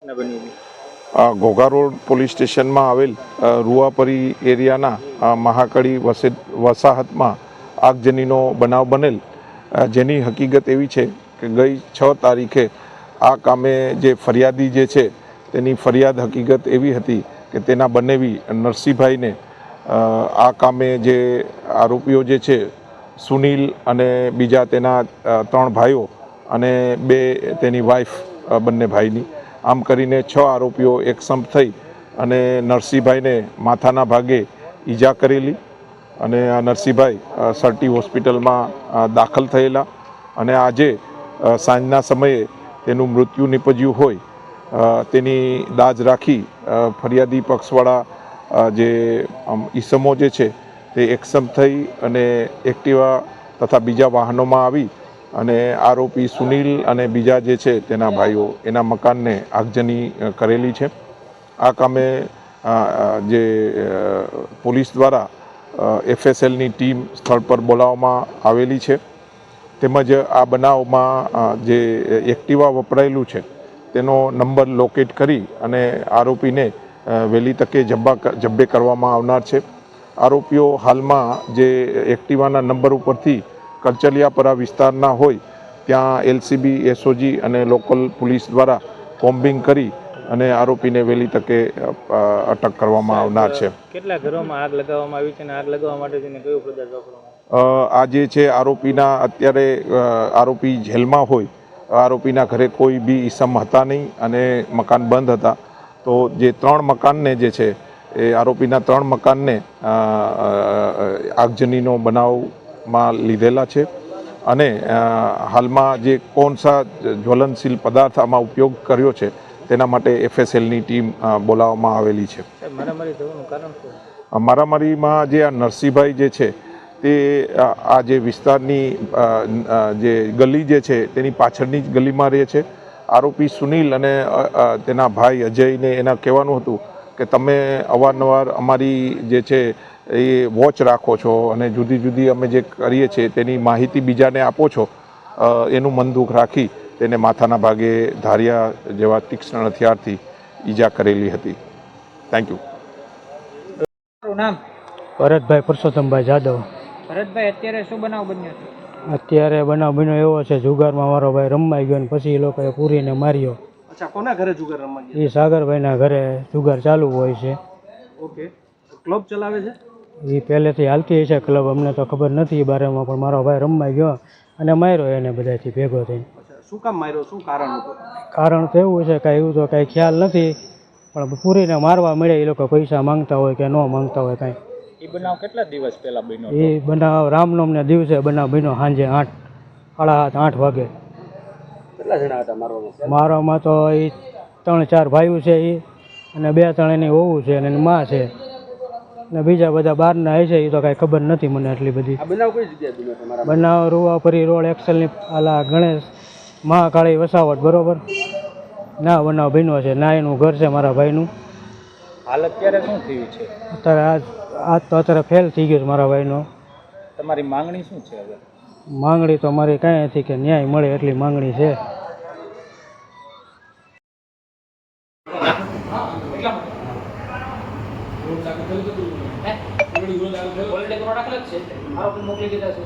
ઘટના બની હતી? ઘોઘા રોડ પોલીસ સ્ટેશનમાં આવેલ રૂવાપરી એરિયાના મહાકડી વસાહતમાં આગજનીનો બનાવ બનેલ, જેની હકીકત એવી છે કે ગઈ 6 તારીખે આ કામે જે ફરિયાદી જે છે તેની ફરિયાદ હકીકત એવી હતી કે તેના બનેવી નરસિંહભાઈને આ કામે જે આરોપીઓ જે છે સુનિલ અને બીજા તેના 3 ભાઈઓ અને 2 તેની વાઈફ, બંને ભાઈની, આમ કરીને 6 આરોપીઓ એકસંપ થઈ અને નરસિંહભાઈને માથાના ભાગે ઈજા કરેલી અને આ નરસિંહભાઈ સરટી હોસ્પિટલમાં દાખલ થયેલા અને આજે સાંજના સમયે તેનું મૃત્યુ નિપજ્યું હોય તેની દાજ રાખી ફરિયાદી પક્ષવાળા જે ઈસમો જે છે તે એકસંપ થઈ અને એક્ટિવા તથા બીજા વાહનોમાં આવી અને આરોપી સુનિલ અને બીજા જે છે તેના ભાઈઓ એના મકાનને આગજની કરેલી છે. આ કામે જે પોલીસ દ્વારા FSLની ટીમ સ્થળ પર બોલાવવામાં આવેલી છે, તેમજ આ બનાવમાં જે એક્ટિવા વપરાયેલું છે તેનો નંબર લોકેટ કરી અને આરોપીને વહેલી તકે જબ્બે કરવામાં આવનાર છે. આરોપીઓ હાલમાં જે એક્ટિવાના નંબર ઉપરથી કરચલિયાપરા વિસ્તારના હોય ત્યાં LCB, SOG અને લોકલ પોલીસ દ્વારા કોમ્બિંગ કરી અને આરોપીને વહેલી તકે અટક કરવામાં આવનાર છે. કેટલા ઘરોમાં આગ લગાવવામાં આવી છે અને આગ લગાવવા માટે તેને કયો પદાર્થ વાપરવામાં? આ જે છે આરોપીના અત્યારે આરોપી જેલમાં હોય, આરોપીના ઘરે કોઈ બી ઈસમ હતા નહીં અને મકાન બંધ હતા, તો જે 3 મકાનને જે છે એ આરોપીના 3 મકાનને આગજનીનો બનાવમાં લીધેલા છે અને હાલમાં જે કોણસા જ્વલનશીલ પદાર્થ આમાં ઉપયોગ કર્યો છે તેના માટે FSLની ટીમ બોલાવવામાં આવેલી છે. મારામારી થવાનું કારણ શું? મારામારીમાં જે આ નરસિંહભાઈ જે છે તે આ જે વિસ્તારની જે ગલી જે છે તેની પાછળની જ ગલીમાં રહે છે. આરોપી સુનિલ અને તેના ભાઈ અજયને એના કહેવાનું હતું કે તમે અવારનવાર અમારી જે છે એ વોચ રાખો છો અને જુદી જુદી અમે જે કરીએ છીએ તેની માહિતી બીજાને આપો છો, એનું મન દુઃખ રાખી તેને માથાના ભાગે ધારિયા જેવા તીક્ષ્ણ હથિયારથી ઈજા કરેલી હતી. Thank you. નામ? ભરતભાઈ પરસોત્તમભાઈ જાદવ. ભરતભાઈ, અત્યારે શું બનાવ બન્યો છે? અત્યારે બનાવ બન્યો એવો છે, જુગારમાં મારો ભાઈ રમવાઈ ગયો ને પછી એ લોકોએ પૂરીને માર્યો. અચ્છા, કોના ઘરે જુગાર રમવા ગયા? એ સાગરભાઈના ઘરે જુગાર ચાલુ હોય છે. ઓકે, ક્લબ ચલાવે છે? એ પહેલેથી હાલતી છે ક્લબ, અમને તો ખબર નથી એ બારેમાં, પણ મારો ભાઈ રમવાઈ ગયો અને માર્યો એને બધાથી ભેગો થઈને. શું કામ માર્યો? શું કારણ હતું? કારણ તો એવું છે, કાંઈ એવું તો કાંઈ ખ્યાલ નથી, પણ પૂરીને મારવા મળે. એ લોકો પૈસા માંગતા હોય કે ન માંગતા હોય કાંઈ. એ બનાવ કેટલા દિવસ પહેલા બન્યો? એ બનાવ રામનવમીના દિવસે બનાવ બન્યો, સાંજે 8, સાડા 7, 8 વાગે. કેટલા જણા હતા મારવામાં? મારામાં તો એ 3-4 ભાઈઓ છે એ, અને 2-3 એની વહુ છે અને એની માં છે, ને બીજા બધા બહારના છે એ તો કાંઈ ખબર નથી મને એટલી બધી. આ બનાવ કઈ જગ્યાએ બન્યો તમારા? બનાવ રૂવાપરી રોડ એક્સેલની આલા ગણેશ મહાકાળી વસાવટ, બરોબર ના બનાવ બન્યો છે. ના એનું ઘર છે મારા ભાઈનું. હાલ અત્યારે શું થયું છે? અત્યારે આજ તો અત્યારે ફેલ થઈ ગયો છે મારા ભાઈનો. તમારી માંગણી શું છે હવે? માંગણી તો મારી કાંઈ નથી કે ન્યાય મળે એટલી માંગણી છે. મોકલી દીધા છે.